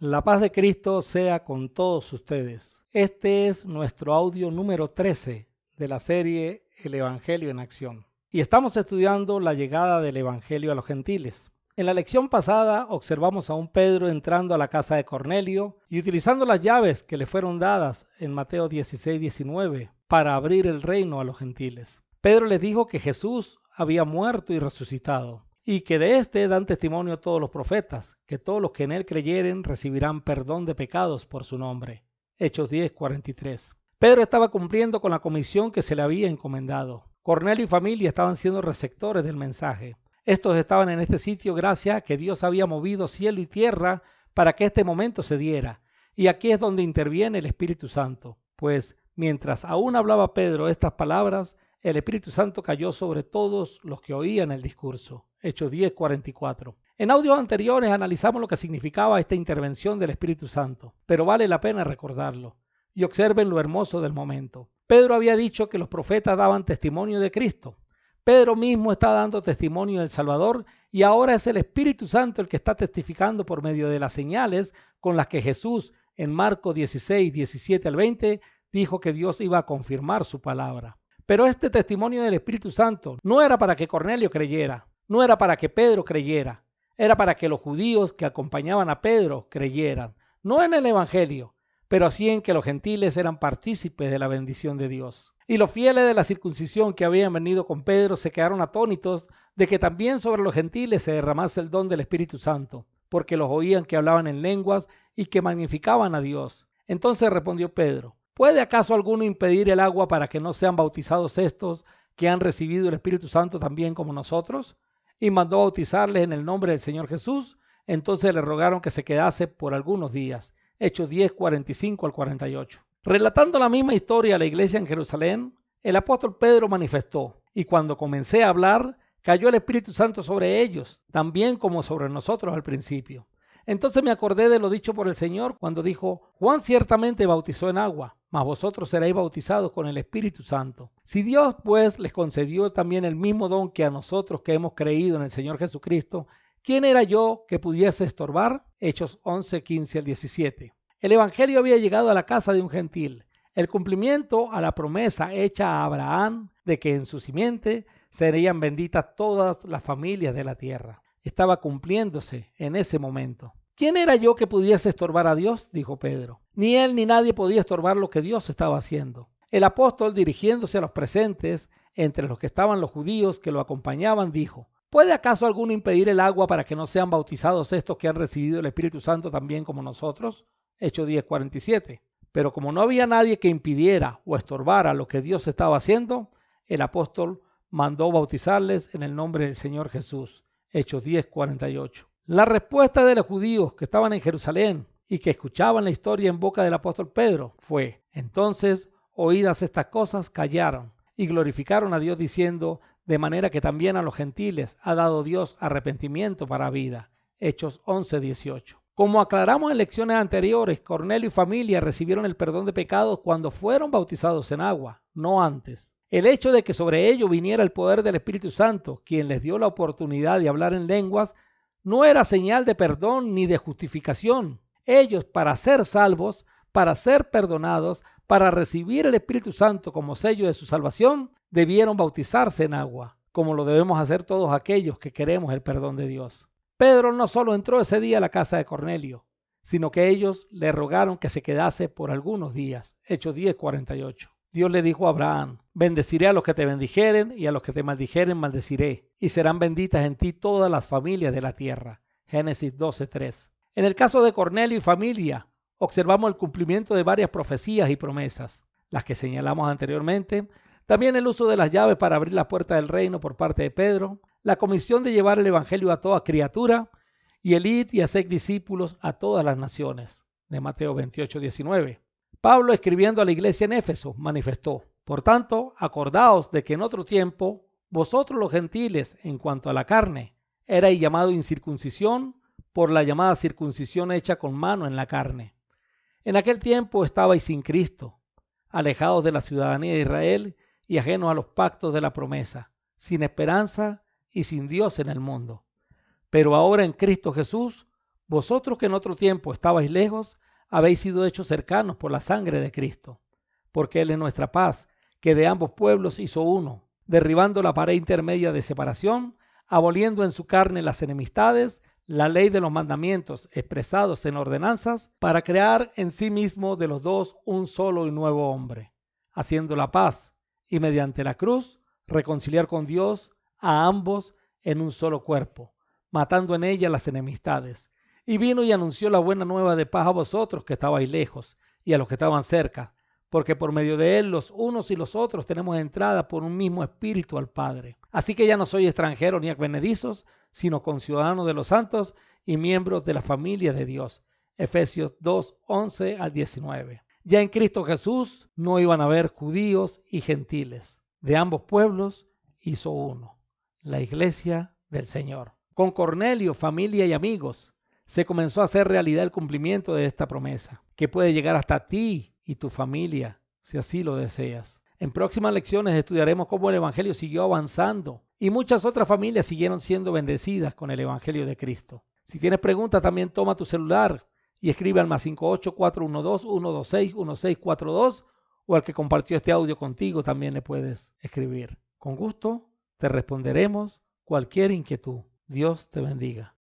La paz de Cristo sea con todos ustedes. Este es nuestro audio número 13 de la serie El Evangelio en Acción. Y estamos estudiando la llegada del Evangelio a los gentiles. En la lección pasada observamos a un Pedro entrando a la casa de Cornelio y utilizando las llaves que le fueron dadas en Mateo 16-19 para abrir el reino a los gentiles. Pedro les dijo que Jesús había muerto y resucitado, y que de éste dan testimonio todos los profetas, que todos los que en él creyeren recibirán perdón de pecados por su nombre. Hechos 10:43. Pedro estaba cumpliendo con la comisión que se le había encomendado. Cornelio y familia estaban siendo receptores del mensaje. Estos estaban en este sitio gracias a que Dios había movido cielo y tierra para que este momento se diera. Y aquí es donde interviene el Espíritu Santo, pues mientras aún hablaba Pedro estas palabras, el Espíritu Santo cayó sobre todos los que oían el discurso. Hechos 10:44. En audios anteriores analizamos lo que significaba esta intervención del Espíritu Santo, pero vale la pena recordarlo. Y observen lo hermoso del momento. Pedro había dicho que los profetas daban testimonio de Cristo. Pedro mismo está dando testimonio del Salvador y ahora es el Espíritu Santo el que está testificando por medio de las señales con las que Jesús en Marcos 16:17-20 dijo que Dios iba a confirmar su palabra. Pero este testimonio del Espíritu Santo no era para que Cornelio creyera, no era para que Pedro creyera, era para que los judíos que acompañaban a Pedro creyeran, no en el Evangelio, pero sí en que los gentiles eran partícipes de la bendición de Dios. Y los fieles de la circuncisión que habían venido con Pedro se quedaron atónitos de que también sobre los gentiles se derramase el don del Espíritu Santo, porque los oían que hablaban en lenguas y que magnificaban a Dios. Entonces respondió Pedro: ¿puede acaso alguno impedir el agua para que no sean bautizados estos que han recibido el Espíritu Santo también como nosotros? Y mandó bautizarles en el nombre del Señor Jesús. Entonces le rogaron que se quedase por algunos días. Hechos 10:45-48. Relatando la misma historia a la iglesia en Jerusalén, el apóstol Pedro manifestó: y cuando comencé a hablar, cayó el Espíritu Santo sobre ellos, también como sobre nosotros al principio. Entonces me acordé de lo dicho por el Señor cuando dijo: Juan ciertamente bautizó en agua, mas vosotros seréis bautizados con el Espíritu Santo. Si Dios pues les concedió también el mismo don que a nosotros que hemos creído en el Señor Jesucristo, ¿quién era yo que pudiese estorbar? Hechos 11:15-17. El Evangelio había llegado a la casa de un gentil, el cumplimiento a la promesa hecha a Abraham de que en su simiente serían benditas todas las familias de la tierra. Estaba cumpliéndose en ese momento. ¿Quién era yo que pudiese estorbar a Dios?, dijo Pedro. Ni él ni nadie podía estorbar lo que Dios estaba haciendo. El apóstol, dirigiéndose a los presentes, entre los que estaban los judíos que lo acompañaban, dijo: ¿puede acaso alguno impedir el agua para que no sean bautizados estos que han recibido el Espíritu Santo también como nosotros? Hechos 10:47. Pero como no había nadie que impidiera o estorbara lo que Dios estaba haciendo, el apóstol mandó bautizarles en el nombre del Señor Jesús. Hechos 10:48. La respuesta de los judíos que estaban en Jerusalén y que escuchaban la historia en boca del apóstol Pedro fue: entonces, oídas estas cosas, callaron y glorificaron a Dios diciendo: de manera que también a los gentiles ha dado Dios arrepentimiento para vida. Hechos 11:18. Como aclaramos en lecciones anteriores, Cornelio y familia recibieron el perdón de pecados cuando fueron bautizados en agua, no antes. El hecho de que sobre ellos viniera el poder del Espíritu Santo, quien les dio la oportunidad de hablar en lenguas, no era señal de perdón ni de justificación. Ellos, para ser salvos, para ser perdonados, para recibir el Espíritu Santo como sello de su salvación, debieron bautizarse en agua, como lo debemos hacer todos aquellos que queremos el perdón de Dios. Pedro no solo entró ese día a la casa de Cornelio, sino que ellos le rogaron que se quedase por algunos días. Hechos 10:48. Dios le dijo a Abraham: bendeciré a los que te bendijeren y a los que te maldijeren maldeciré, y serán benditas en ti todas las familias de la tierra. Génesis 12:3. En el caso de Cornelio y familia, observamos el cumplimiento de varias profecías y promesas, las que señalamos anteriormente, también el uso de las llaves para abrir la puerta del reino por parte de Pedro, la comisión de llevar el evangelio a toda criatura y el id y hacer discípulos a todas las naciones, de Mateo 28:19. Pablo, escribiendo a la iglesia en Éfeso, manifestó: por tanto, acordaos de que en otro tiempo vosotros los gentiles, en cuanto a la carne, erais llamados incircuncisión por la llamada circuncisión hecha con mano en la carne. En aquel tiempo estabais sin Cristo, alejados de la ciudadanía de Israel y ajenos a los pactos de la promesa, sin esperanza y sin Dios en el mundo. Pero ahora en Cristo Jesús, Vosotros que en otro tiempo estabais lejos, habéis sido hechos cercanos por la sangre de Cristo, porque Él es nuestra paz, que de ambos pueblos hizo uno, derribando la pared intermedia de separación, aboliendo en su carne las enemistades, la ley de los mandamientos expresados en ordenanzas, para crear en sí mismo de los dos un solo y nuevo hombre, haciendo la paz, y mediante la cruz reconciliar con Dios a ambos en un solo cuerpo, matando en ella las enemistades. Y vino y anunció la buena nueva de paz a vosotros que estabais lejos y a los que estaban cerca, porque por medio de él los unos y los otros tenemos entrada por un mismo espíritu al Padre. Así que ya no sois extranjeros ni advenedizos, sino conciudadanos de los santos y miembros de la familia de Dios. Efesios 2, 11 al 19. Ya en Cristo Jesús no iban a haber judíos y gentiles. De ambos pueblos hizo uno, la iglesia del Señor. Con Cornelio, familia y amigos, se comenzó a hacer realidad el cumplimiento de esta promesa, que puede llegar hasta ti y tu familia, si así lo deseas. En próximas lecciones estudiaremos cómo el Evangelio siguió avanzando y muchas otras familias siguieron siendo bendecidas con el Evangelio de Cristo. Si tienes preguntas, también toma tu celular y escribe al +58 412 126 1642 o al que compartió este audio contigo también le puedes escribir. Con gusto te responderemos cualquier inquietud. Dios te bendiga.